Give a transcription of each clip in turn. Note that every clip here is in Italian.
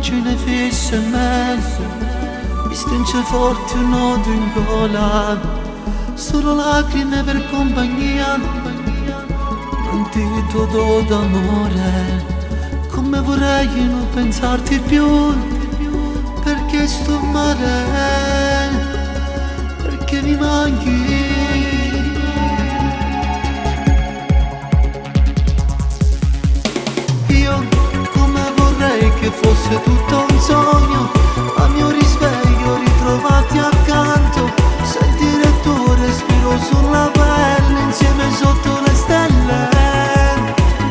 un'immagine fissa in mente, mi stringe forte un nodo in gola, solo lacrime per compagnia, non ti do d'amore, come vorrei non pensarti più, perché sto male, perché mi manchi. Io come vorrei che fosse tutto un sogno, a mio risveglio ritrovati accanto, sentire il tuo respiro sulla pelle insieme sotto le stelle.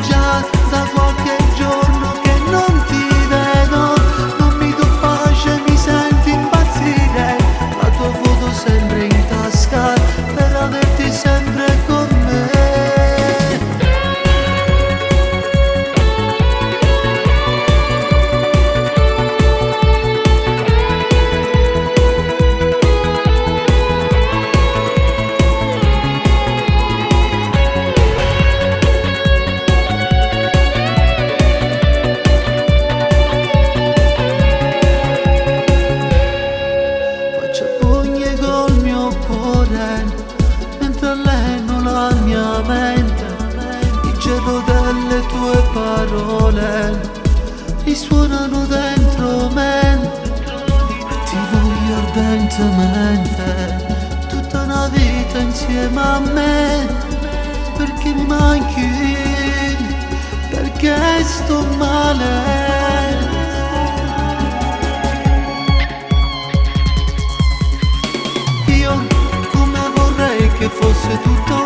Già da qualche giorno che non ti vedo, non mi do pace, mi sento impazzire, la tua foto sempre in tasca per averti sempre con me. Mentre alleno la mia mente, il gelo delle tue parole risuonano dentro me, ti voglio ardentemente, tutta una vita insieme a me, perché mi manchi, perché sto male. Che fosse tutto